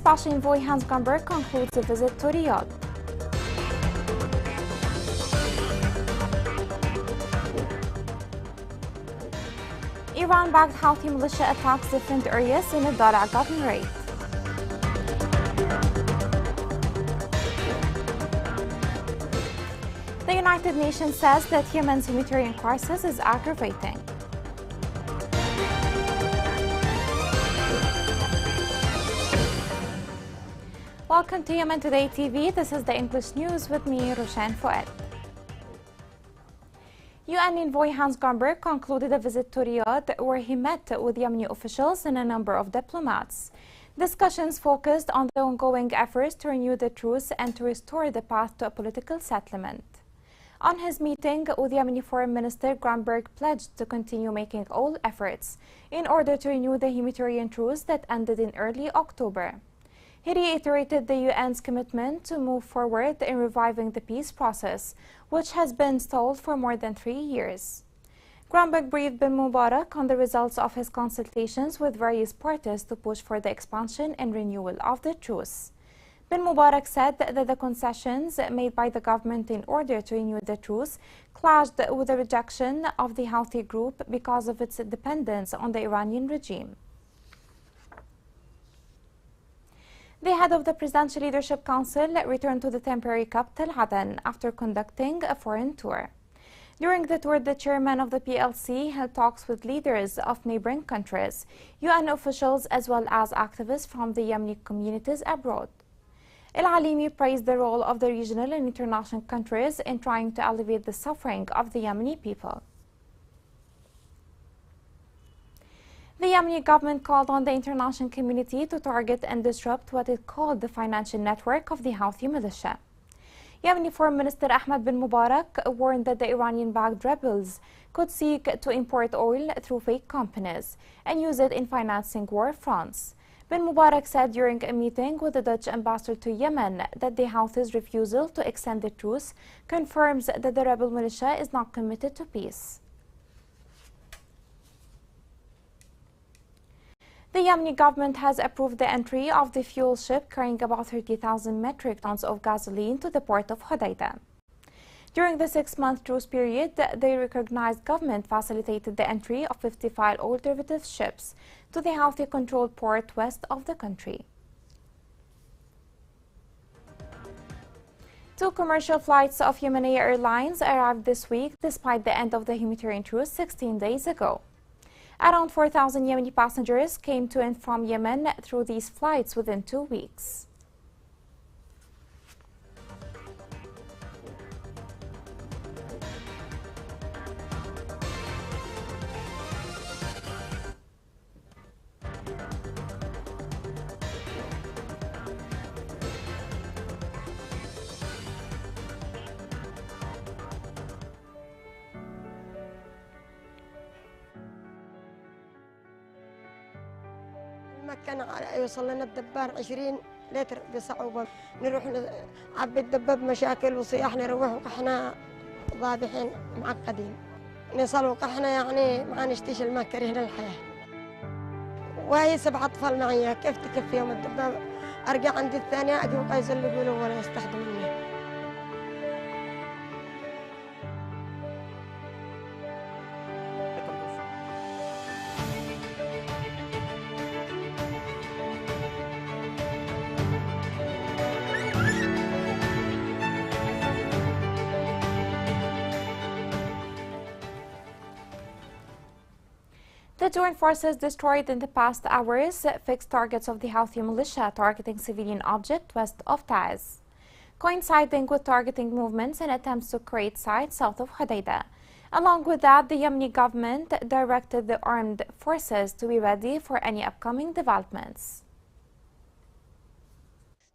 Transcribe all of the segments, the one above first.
Special Envoy Hans Grunberg concludes a visit to Riyadh. Iran-backed Houthi militia attacks different areas in the Daraa Governorate. The United Nations says that Yemen's humanitarian crisis is aggravating. Welcome to Yemen Today TV. This is the English news with me, Roshan Fouad. UN envoy Hans Grunberg concluded a visit to Riyadh where he met with Yemeni officials and a number of diplomats. Discussions focused on the ongoing efforts to renew the truce and to restore the path to a political settlement. On his meeting with Yemeni Foreign Minister, Grunberg pledged to continue making all efforts in order to renew the humanitarian truce that ended in early October. He reiterated the UN's commitment to move forward in reviving the peace process, which has been stalled for more than 3 years. Grunberg briefed bin Mubarak on the results of his consultations with various parties to push for the expansion and renewal of the truce. Bin Mubarak said that the concessions made by the government in order to renew the truce clashed with the rejection of the Houthi group because of its dependence on the Iranian regime. The head of the Presidential Leadership Council returned to the temporary capital, Aden, after conducting a foreign tour. During the tour, the chairman of the PLC held talks with leaders of neighboring countries, UN officials, as well as activists from the Yemeni communities abroad. El-Alimi praised the role of the regional and international countries in trying to alleviate the suffering of the Yemeni people. The Yemeni government called on the international community to target and disrupt what it called the financial network of the Houthi militia. Yemeni Foreign Minister Ahmed bin Mubarak warned that the Iranian-backed rebels could seek to import oil through fake companies and use it in financing war fronts. Bin Mubarak said during a meeting with the Dutch ambassador to Yemen that the Houthis' refusal to extend the truce confirms that the rebel militia is not committed to peace. The Yemeni government has approved the entry of the fuel ship carrying about 30,000 metric tons of gasoline to the port of Hodeidah. During the 6-month truce period, the recognized government facilitated the entry of 55 oil derivative ships to the Houthi-controlled port west of the country. 2 commercial flights of Yemeni Airlines arrived this week despite the end of the humanitarian truce 16 days ago. Around 4,000 Yemeni passengers came to and from Yemen through these flights within 2 weeks. كان يوصل لنا الدبار 20 لتر بصعوبة، نروح نعبي الدباب مشاكل وصياح نروح وقحنا ضابحين معقدين، نصل وقحنا يعني ما نشتيش الماء كرهنا الحياة. وهي 7 أطفال معي، كيف تكفيهم الدباب؟ أرجع عند الثانية أجي وقايز اللي يقولوا ولا يستخدموني. The joint forces destroyed in the past hours fixed targets of the Houthi militia targeting civilian objects west of Taiz, coinciding with targeting movements and attempts to create sites south of Hodeidah. Along with that, the Yemeni government directed the armed forces to be ready for any upcoming developments.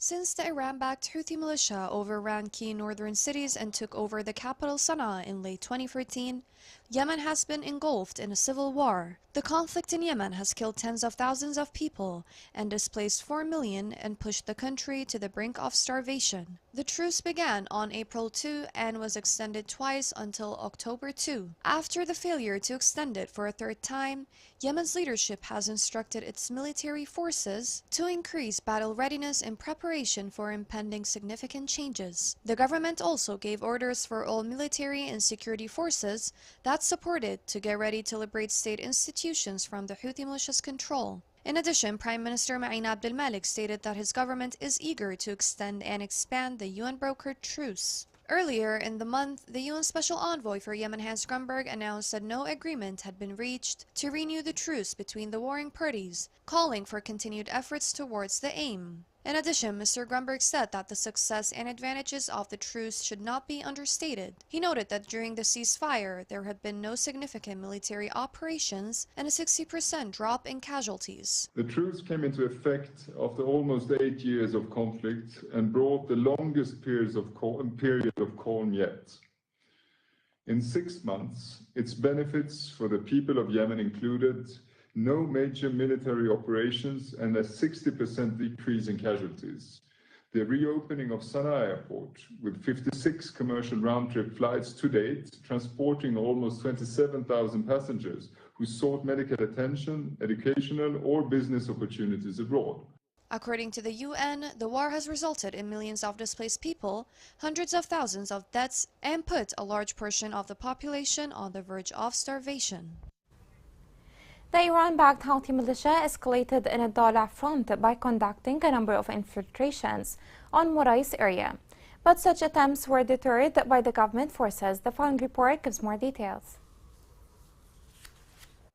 Since the Iran-backed Houthi militia overran key northern cities and took over the capital Sana'a in late 2014, Yemen has been engulfed in a civil war. The conflict in Yemen has killed tens of thousands of people and displaced 4 million and pushed the country to the brink of starvation. The truce began on April 2 and was extended twice until October 2. After the failure to extend it for a third time, Yemen's leadership has instructed its military forces to increase battle readiness in preparation for impending significant changes. The government also gave orders for all military and security forces that support it to get ready to liberate state institutions from the Houthi militia's control. In addition, Prime Minister Ma'in Abdel Malik stated that his government is eager to extend and expand the UN-brokered truce. Earlier in the month, the UN Special Envoy for Yemen, Hans Grunberg, announced that no agreement had been reached to renew the truce between the warring parties, calling for continued efforts towards the aim. In addition, Mr. Grunberg said that the success and advantages of the truce should not be understated. He noted that during the ceasefire, there had been no significant military operations and a 60% drop in casualties. The truce came into effect after almost 8 years of conflict and brought the longest period of calm yet. In 6 months, its benefits for the people of Yemen included no major military operations and a 60% decrease in casualties. The reopening of Sana'a Airport, with 56 commercial round-trip flights to date, transporting almost 27,000 passengers who sought medical attention, educational or business opportunities abroad. According to the UN, the war has resulted in millions of displaced people, hundreds of thousands of deaths, and put a large portion of the population on the verge of starvation. The Iran-backed Houthi militia escalated in a Dala front by conducting a number of infiltrations on Murais area. But such attempts were deterred by the government forces. The following report gives more details.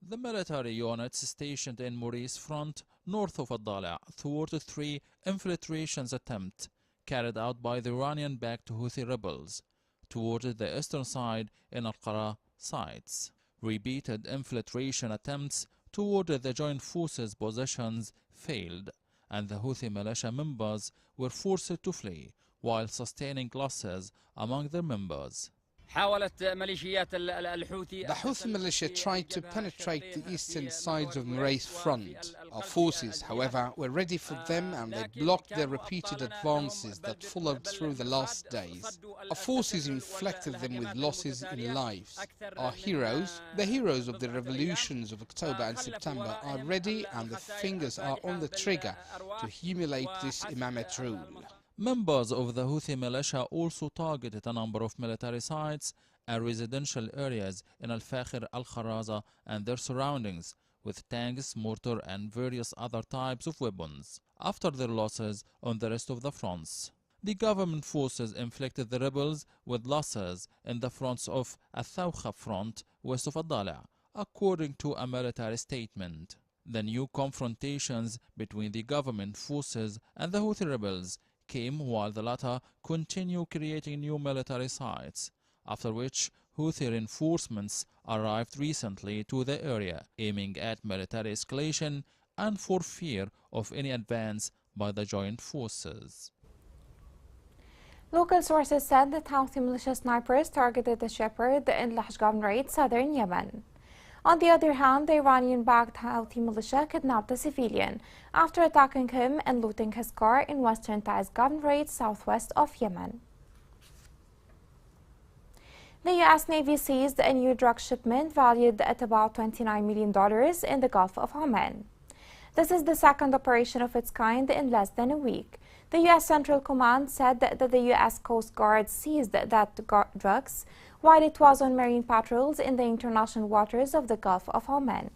The military units stationed in Murais front, north of Dala, thwarted 3 infiltrations attempts carried out by the Iranian-backed Houthi rebels toward the eastern side in Al-Qara sites. Repeated infiltration attempts toward the joint forces positions failed, and the Houthi militia members were forced to flee while sustaining losses among their members. The Houthi militia tried to penetrate the eastern sides of Murais front. Our forces, however, were ready for them and they blocked their repeated advances that followed through the last days. Our forces inflicted them with losses in lives. Our heroes, the heroes of the revolutions of October and September, are ready and the fingers are on the trigger to humiliate this imamate rule. Members of the Houthi militia also targeted a number of military sites and residential areas in Al-Fakhir, Al-Kharaza and their surroundings with tanks, mortar and various other types of weapons. After their losses on the rest of the fronts, the government forces inflicted the rebels with losses in the fronts of Al-Thawkha front west of Ad-Dala, according to a military statement. The new confrontations between the government forces and the Houthi rebels came while the latter continue creating new military sites, after which Houthi reinforcements arrived recently to the area, aiming at military escalation and for fear of any advance by the joint forces. Local sources said that Houthi militia snipers targeted a shepherd in Lahj Governorate, southern Yemen. On the other hand, the Iranian-backed Houthi militia kidnapped a civilian after attacking him and looting his car in western Taiz Governorate, southwest of Yemen. The U.S. Navy seized a new drug shipment valued at about $29 million in the Gulf of Oman. This is the second operation of its kind in less than a week. The U.S. Central Command said that the U.S. Coast Guard seized that drugs while it was on marine patrols in the international waters of the Gulf of Oman.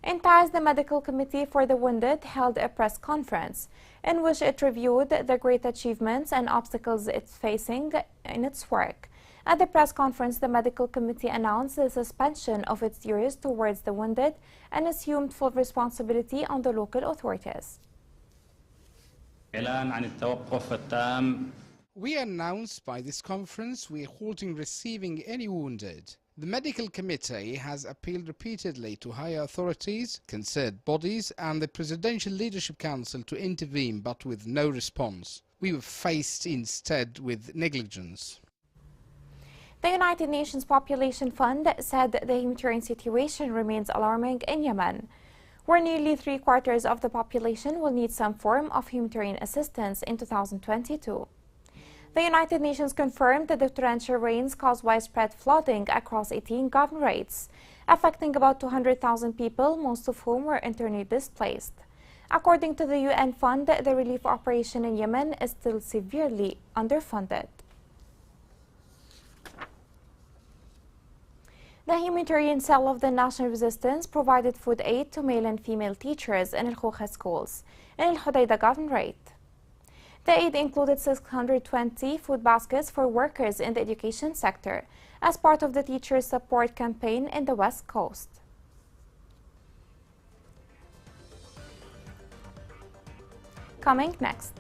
In Taiz, the Medical Committee for the Wounded held a press conference in which it reviewed the great achievements and obstacles it's facing in its work. At the press conference, the Medical Committee announced the suspension of its duties towards the wounded and assumed full responsibility on the local authorities. We announced by this conference we are halting receiving any wounded. The Medical Committee has appealed repeatedly to higher authorities, concerned bodies and the Presidential Leadership Council to intervene, but with no response. We were faced instead with negligence. The United Nations Population Fund said the humanitarian situation remains alarming in Yemen, where nearly 3/4 of the population will need some form of humanitarian assistance in 2022. The United Nations confirmed that the torrential rains caused widespread flooding across 18 governorates, affecting about 200,000 people, most of whom were internally displaced. According to the UN Fund, the relief operation in Yemen is still severely underfunded. The humanitarian cell of the National Resistance provided food aid to male and female teachers in Al Khoukha schools in Al Hudaydah Governorate. The aid included 620 food baskets for workers in the education sector as part of the Teachers Support Campaign in the West Coast. Coming next.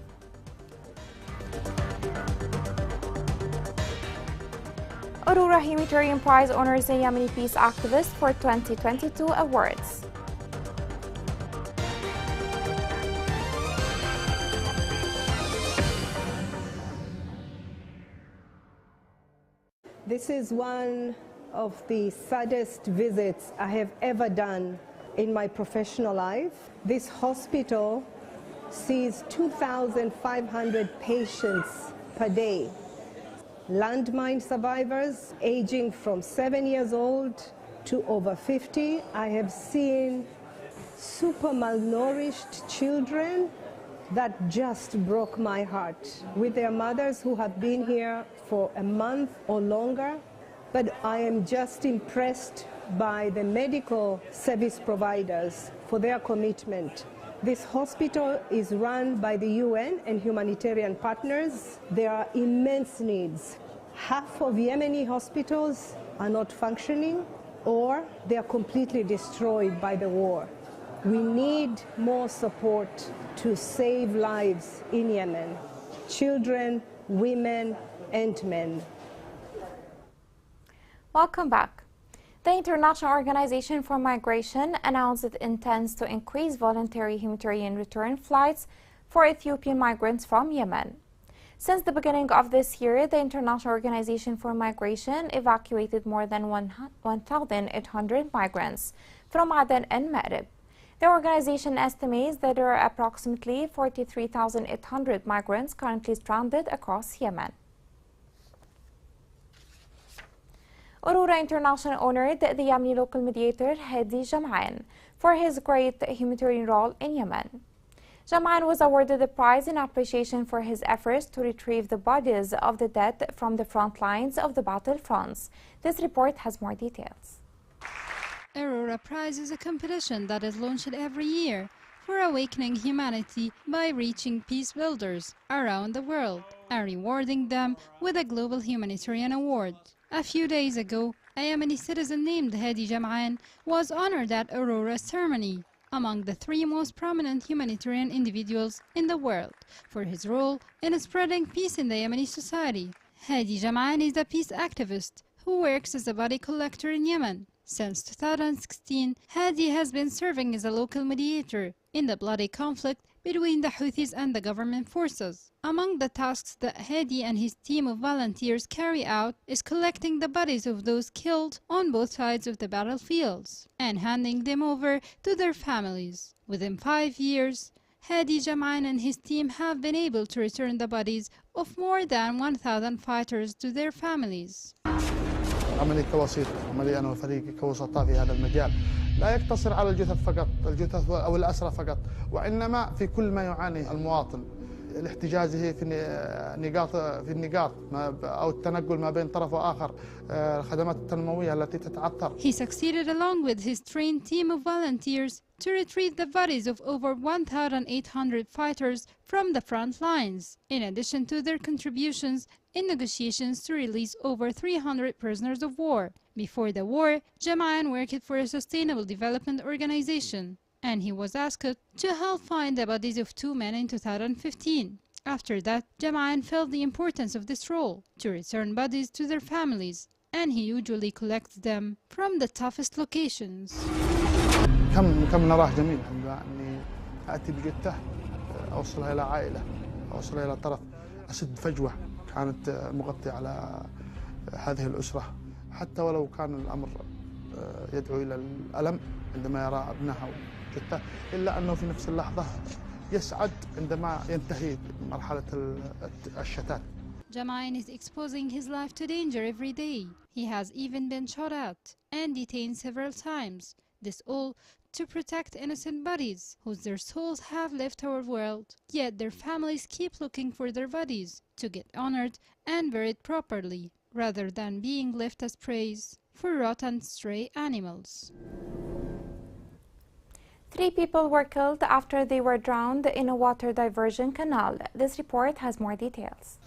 Aurora Humanitarian Prize honors a Yemeni peace activist for 2022 awards. This is one of the saddest visits I have ever done in my professional life. This hospital sees 2,500 patients per day. Landmine survivors aging from 7 years old to over 50. I have seen super malnourished children that just broke my heart, with their mothers who have been here for a month or longer. But I am just impressed by the medical service providers for their commitment. This hospital is run by the UN and humanitarian partners. There are immense needs. Half of Yemeni hospitals are not functioning, or they are completely destroyed by the war. We need more support to save lives in Yemen, children, women, and men. Welcome back. The International Organization for Migration announced it intends to increase voluntary humanitarian return flights for Ethiopian migrants from Yemen. Since the beginning of this year, the International Organization for Migration evacuated more than 1,800 migrants from Aden and Ma'rib. The organization estimates that there are approximately 43,800 migrants currently stranded across Yemen. Aurora International honored the Yemeni local mediator Hadi Jam'an for his great humanitarian role in Yemen. Jam'an was awarded the prize in appreciation for his efforts to retrieve the bodies of the dead from the front lines of the battlefronts. This report has more details. Aurora Prize is a competition that is launched every year for awakening humanity by reaching peace builders around the world and rewarding them with a global humanitarian award. A few days ago, a Yemeni citizen named Hadi Jam'an was honored at Aurora's ceremony, among the 3 most prominent humanitarian individuals in the world, for his role in spreading peace in the Yemeni society. Hadi Jam'an is a peace activist who works as a body collector in Yemen. Since 2016, Hadi has been serving as a local mediator in the bloody conflict between the Houthis and the government forces. Among the tasks that Hadi and his team of volunteers carry out is collecting the bodies of those killed on both sides of the battlefields and handing them over to their families. Within 5 years, Hadi Jam'an and his team have been able to return the bodies of more than 1,000 fighters to their families. عملي كوسيط، عملي أنا وفريقي كوسطاء في هذا المجال لا يقتصر على الجثث فقط، الجثث أو الأسرى فقط، وإنما في كل ما يعاني المواطن، الاحتجاز في النقاط أو التنقل ما بين طرف وآخر، الخدمات التنموية التي تتعثر. He succeeded along with his trained team of volunteers to retrieve the bodies of over 1,800 fighters from the front lines, in addition to their contributions in negotiations to release over 300 prisoners of war. Before the war, Jam'an worked for a sustainable development organization, and he was asked to help find the bodies of 2 men in 2015. After that, Jam'an felt the importance of this role, to return bodies to their families, and he usually collects them from the toughest locations. كم نراه جميل أني آتي بجثة أوصلها إلى عائلة، أوصلها إلى طرف، أسد فجوة كانت مغطية على هذه الأسرة، حتى ولو كان الأمر يدعو إلى الألم عندما يرى ابنها الجثة، إلا أنه في نفس اللحظة يسعد عندما ينتهي مرحلة الشتات. Jamain is exposing his life to danger every day. He has even been shot at and detained several times. This all to protect innocent bodies whose their souls have left our world. Yet their families keep looking for their bodies to get honored and buried properly, rather than being left as prey for rotten stray animals. 3 people were killed after they were drowned in a water diversion canal. This report has more details.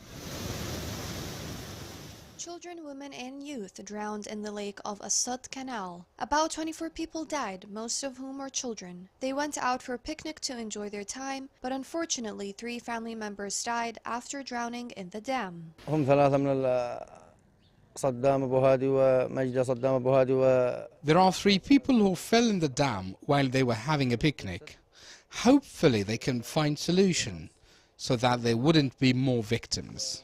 Children, women and youth drowned in the lake of Assad Canal. About 24 people died, most of whom were children. They went out for a picnic to enjoy their time, but unfortunately 3 family members died after drowning in the dam. There are 3 people who fell in the dam while they were having a picnic. Hopefully they can find solution so that there wouldn't be more victims.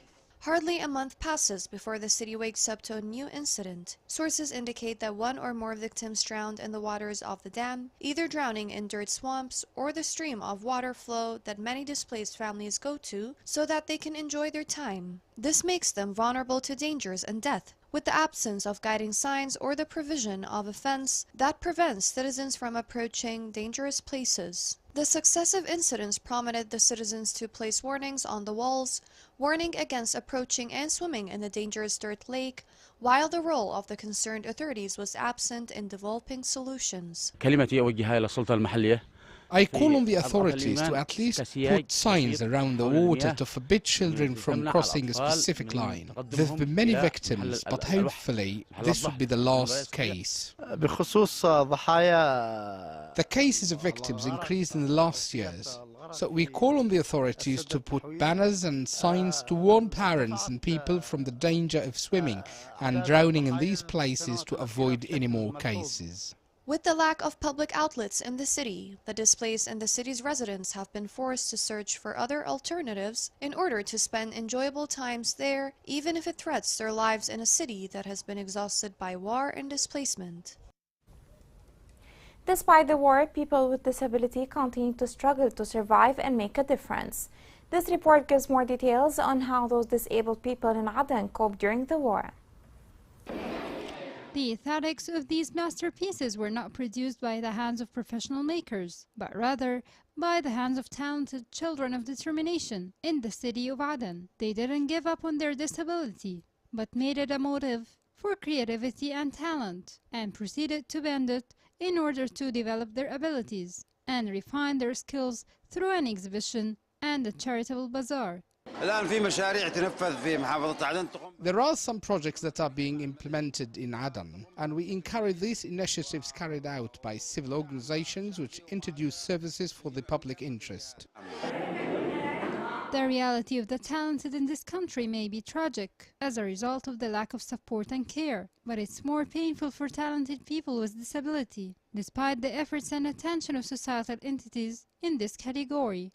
Hardly a month passes before the city wakes up to a new incident. Sources indicate that 1 or more victims drowned in the waters of the dam, either drowning in dirt swamps or the stream of water flow that many displaced families go to so that they can enjoy their time. This makes them vulnerable to dangers and death, with the absence of guiding signs or the provision of a fence that prevents citizens from approaching dangerous places. The successive incidents prompted the citizens to place warnings on the walls, warning against approaching and swimming in the dangerous dirt lake, while the role of the concerned authorities was absent in developing solutions. I call on the authorities to at least put signs around the water to forbid children from crossing a specific line. There have been many victims, but hopefully this would be the last case. The cases of victims increased in the last years, so we call on the authorities to put banners and signs to warn parents and people from the danger of swimming and drowning in these places to avoid any more cases. With the lack of public outlets in the city, the displaced and the city's residents have been forced to search for other alternatives in order to spend enjoyable times there, even if it threatens their lives in a city that has been exhausted by war and displacement. Despite the war, people with disability continue to struggle to survive and make a difference. This report gives more details on how those disabled people in Aden coped during the war. The aesthetics of these masterpieces were not produced by the hands of professional makers, but rather by the hands of talented children of determination in the city of Aden. They didn't give up on their disability, but made it a motive for creativity and talent, and proceeded to bend it in order to develop their abilities and refine their skills through an exhibition and a charitable bazaar. There are some projects that are being implemented in Aden, and we encourage these initiatives carried out by civil organizations which introduce services for the public interest. The reality of the talented in this country may be tragic as a result of the lack of support and care, but it's more painful for talented people with disability, despite the efforts and attention of societal entities in this category.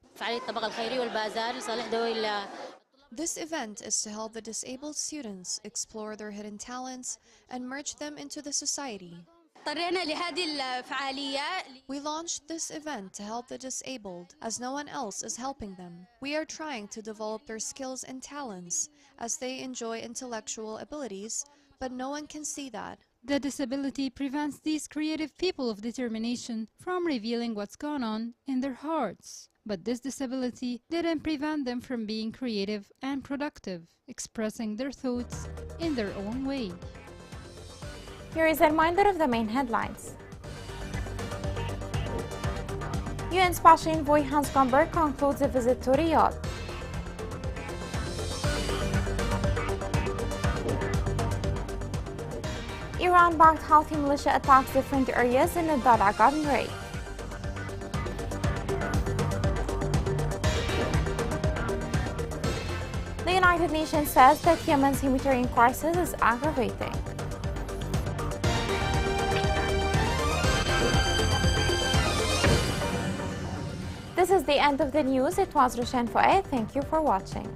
This event is to help the disabled students explore their hidden talents and merge them into the society. We launched this event to help the disabled, as no one else is helping them. We are trying to develop their skills and talents, as they enjoy intellectual abilities, but no one can see that. The disability prevents these creative people of determination from revealing what's gone on in their hearts. But this disability didn't prevent them from being creative and productive, expressing their thoughts in their own way. Here is a reminder of the main headlines. UN Special Envoy Hans Gomberg concludes a visit to Riyadh. Iran-backed Houthi militia attacks different areas in the Dar'a Governorate. The United Nations says that Yemen's humanitarian crisis is aggravating. This is the end of the news. It was Roshan Fouad. Thank you for watching.